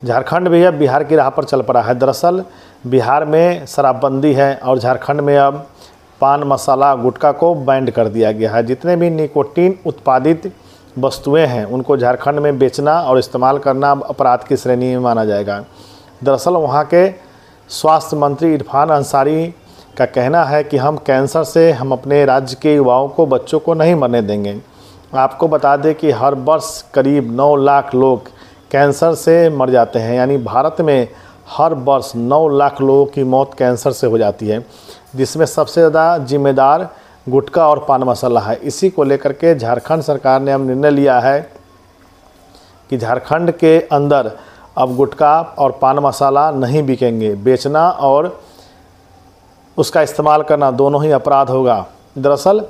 झारखंड भी अब बिहार की राह पर चल पड़ा है। दरअसल बिहार में शराबबंदी है और झारखंड में अब पान मसाला गुटखा को बैन कर दिया गया है। जितने भी निकोटीन उत्पादित वस्तुएं हैं उनको झारखंड में बेचना और इस्तेमाल करना अपराध की श्रेणी में माना जाएगा। दरअसल वहां के स्वास्थ्य मंत्री इरफान अंसारी का कहना है कि हम कैंसर से हम अपने राज्य के युवाओं को, बच्चों को नहीं मरने देंगे। आपको बता दें कि हर वर्ष करीब 9 लाख लोग कैंसर से मर जाते हैं, यानी भारत में हर वर्ष 9 लाख लोगों की मौत कैंसर से हो जाती है, जिसमें सबसे ज़्यादा जिम्मेदार गुटखा और पान मसाला है। इसी को लेकर के झारखंड सरकार ने अब निर्णय लिया है कि झारखंड के अंदर अब गुटखा और पान मसाला नहीं बिकेंगे। बेचना और उसका इस्तेमाल करना दोनों ही अपराध होगा। दरअसल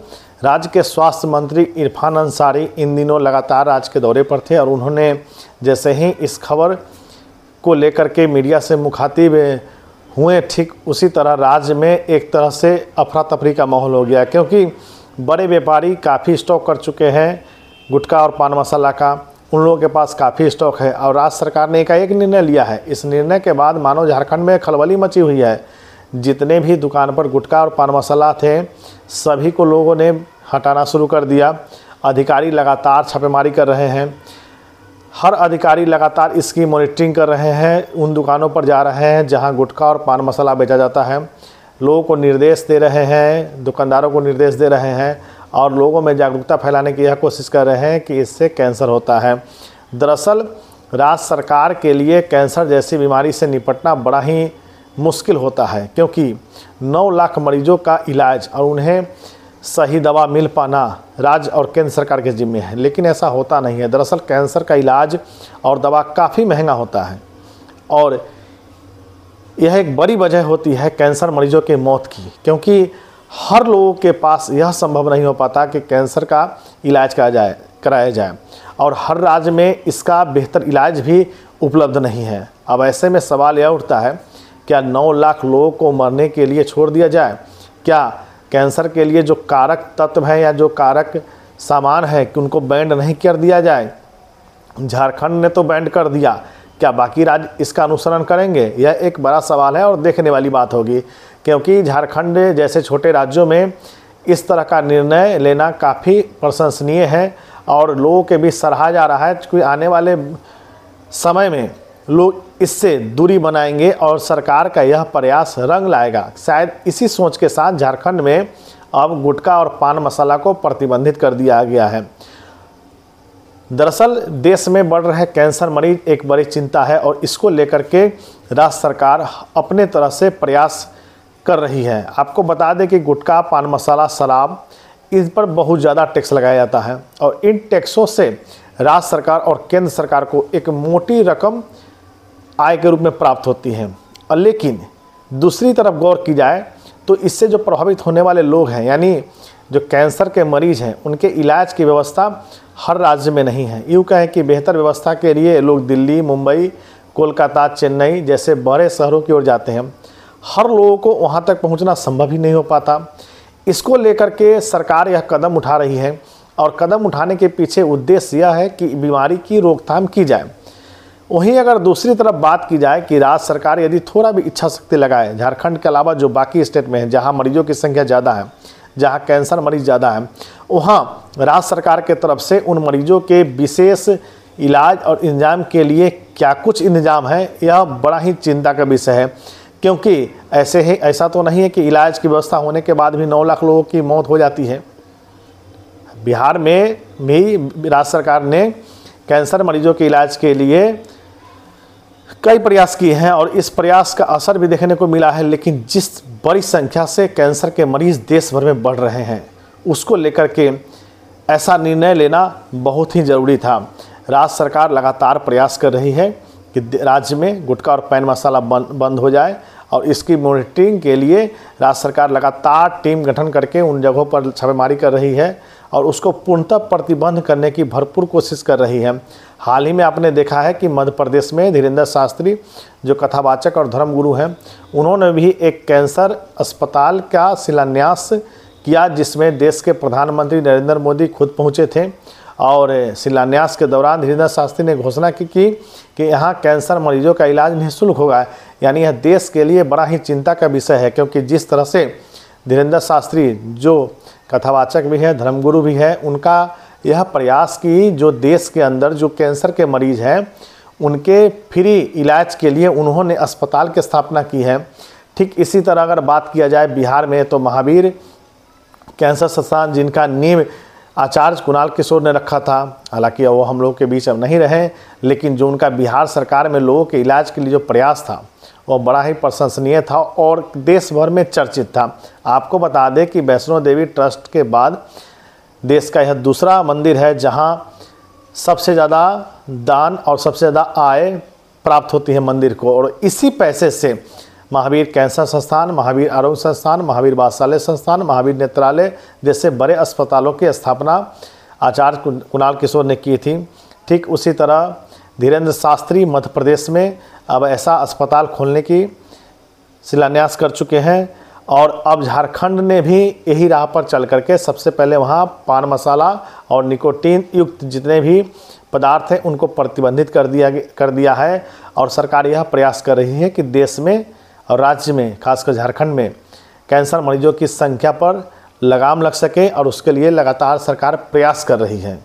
राज्य के स्वास्थ्य मंत्री इरफान अंसारी इन दिनों लगातार राज्य के दौरे पर थे और उन्होंने जैसे ही इस खबर को लेकर के मीडिया से मुखातिब हुए, ठीक उसी तरह राज्य में एक तरह से अफरा तफरी का माहौल हो गया, क्योंकि बड़े व्यापारी काफ़ी स्टॉक कर चुके हैं गुटखा और पान मसाला का। उन लोगों के पास काफ़ी स्टॉक है और राज्य सरकार ने एक निर्णय लिया है। इस निर्णय के बाद मानो झारखंड में खलबली मची हुई है। जितने भी दुकान पर गुटखा और पान मसाला थे सभी को लोगों ने हटाना शुरू कर दिया। अधिकारी लगातार छापेमारी कर रहे हैं। हर अधिकारी लगातार इसकी मॉनिटरिंग कर रहे हैं। उन दुकानों पर जा रहे हैं जहां गुटखा और पान मसाला बेचा जाता है। लोगों को निर्देश दे रहे हैं, दुकानदारों को निर्देश दे रहे हैं और लोगों में जागरूकता फैलाने की यह कोशिश कर रहे हैं कि इससे कैंसर होता है। दरअसल राज्य सरकार के लिए कैंसर जैसी बीमारी से निपटना बड़ा ही मुश्किल होता है, क्योंकि 9 लाख मरीजों का इलाज और उन्हें सही दवा मिल पाना राज्य और केंद्र सरकार के जिम्मे है, लेकिन ऐसा होता नहीं है। दरअसल कैंसर का इलाज और दवा काफ़ी महंगा होता है और यह एक बड़ी वजह होती है कैंसर मरीजों की मौत की, क्योंकि हर लोगों के पास यह संभव नहीं हो पाता कि कैंसर का इलाज कराया जाए और हर राज्य में इसका बेहतर इलाज भी उपलब्ध नहीं है। अब ऐसे में सवाल यह उठता है, क्या 9 लाख लोगों को मरने के लिए छोड़ दिया जाए? क्या कैंसर के लिए जो कारक तत्व हैं या जो कारक सामान है कि उनको बैंड नहीं कर दिया जाए? झारखंड ने तो बैंड कर दिया, क्या बाकी राज्य इसका अनुसरण करेंगे? यह एक बड़ा सवाल है और देखने वाली बात होगी, क्योंकि झारखंड जैसे छोटे राज्यों में इस तरह का निर्णय लेना काफ़ी प्रशंसनीय है और लोगों के बीच सराहा जा रहा है कि आने वाले समय में लोग इससे दूरी बनाएंगे और सरकार का यह प्रयास रंग लाएगा। शायद इसी सोच के साथ झारखंड में अब गुटखा और पान मसाला को प्रतिबंधित कर दिया गया है। दरअसल देश में बढ़ रहे कैंसर मरीज एक बड़ी चिंता है और इसको लेकर के राज्य सरकार अपने तरह से प्रयास कर रही है। आपको बता दें कि गुटखा, पान मसाला, शराब, इस पर बहुत ज़्यादा टैक्स लगाया जाता है और इन टैक्सों से राज्य सरकार और केंद्र सरकार को एक मोटी रकम आय के रूप में प्राप्त होती है। और लेकिन दूसरी तरफ गौर की जाए तो इससे जो प्रभावित होने वाले लोग हैं, यानी जो कैंसर के मरीज हैं, उनके इलाज की व्यवस्था हर राज्य में नहीं है। यूँ कहें कि बेहतर व्यवस्था के लिए लोग दिल्ली, मुंबई, कोलकाता, चेन्नई जैसे बड़े शहरों की ओर जाते हैं। हर लोगों को वहाँ तक पहुँचना संभव ही नहीं हो पाता। इसको लेकर के सरकार यह कदम उठा रही है और कदम उठाने के पीछे उद्देश्य यह है कि बीमारी की रोकथाम की जाए। वहीं अगर दूसरी तरफ बात की जाए कि राज्य सरकार यदि थोड़ा भी इच्छा शक्ति लगाए, झारखंड के अलावा जो बाकी स्टेट में है जहां मरीजों की संख्या ज़्यादा है, जहां कैंसर मरीज ज़्यादा है, वहां राज्य सरकार के तरफ से उन मरीजों के विशेष इलाज और इंतजाम के लिए क्या कुछ इंतजाम है, यह बड़ा ही चिंता का विषय है। क्योंकि ऐसा तो नहीं है कि इलाज की व्यवस्था होने के बाद भी 9 लाख लोगों की मौत हो जाती है। बिहार में भी राज्य सरकार ने कैंसर मरीजों के इलाज के लिए कई प्रयास किए हैं और इस प्रयास का असर भी देखने को मिला है, लेकिन जिस बड़ी संख्या से कैंसर के मरीज देश भर में बढ़ रहे हैं उसको लेकर के ऐसा निर्णय लेना बहुत ही ज़रूरी था। राज्य सरकार लगातार प्रयास कर रही है कि राज्य में गुटखा और पान मसाला बंद हो जाए और इसकी मॉनिटरिंग के लिए राज्य सरकार लगातार टीम गठन करके उन जगहों पर छापेमारी कर रही है और उसको पूर्णतः प्रतिबंध करने की भरपूर कोशिश कर रही है। हाल ही में आपने देखा है कि मध्य प्रदेश में धीरेन्द्र शास्त्री जो कथावाचक और धर्मगुरु हैं, उन्होंने भी एक कैंसर अस्पताल का शिलान्यास किया, जिसमें देश के प्रधानमंत्री नरेंद्र मोदी खुद पहुंचे थे और शिलान्यास के दौरान धीरेन्द्र शास्त्री ने घोषणा की कि यहाँ कैंसर मरीजों का इलाज निःशुल्क होगा। यानी यह देश के लिए बड़ा ही चिंता का विषय है, क्योंकि जिस तरह से धीरेन्द्र शास्त्री जो कथावाचक भी है, धर्मगुरु भी है, उनका यह प्रयास कि जो देश के अंदर जो कैंसर के मरीज हैं उनके फ्री इलाज के लिए उन्होंने अस्पताल की स्थापना की है। ठीक इसी तरह अगर बात किया जाए बिहार में, तो महावीर कैंसर संस्थान जिनका नींव आचार्य कुणाल किशोर ने रखा था, हालांकि वो हम लोग के बीच अब नहीं रहे, लेकिन जो उनका बिहार सरकार में लोगों के इलाज के लिए जो प्रयास था वो बड़ा ही प्रशंसनीय था और देश भर में चर्चित था। आपको बता दें कि वैष्णो देवी ट्रस्ट के बाद देश का यह दूसरा मंदिर है जहां सबसे ज़्यादा दान और सबसे ज़्यादा आय प्राप्त होती है मंदिर को, और इसी पैसे से महावीर कैंसर संस्थान, महावीर आरोग्य संस्थान, महावीर वात्सल्य संस्थान, महावीर नेत्रालय जैसे बड़े अस्पतालों की स्थापना आचार्य कुणाल किशोर ने की थी। ठीक उसी तरह धीरेन्द्र शास्त्री मध्य प्रदेश में अब ऐसा अस्पताल खोलने की शिलान्यास कर चुके हैं, और अब झारखंड ने भी यही राह पर चल करके सबसे पहले वहाँ पान मसाला और निकोटीन युक्त जितने भी पदार्थ हैं उनको प्रतिबंधित कर दिया है। और सरकार यह प्रयास कर रही है कि देश में और राज्य में, खासकर झारखंड में कैंसर मरीजों की संख्या पर लगाम लग सके, और उसके लिए लगातार सरकार प्रयास कर रही है।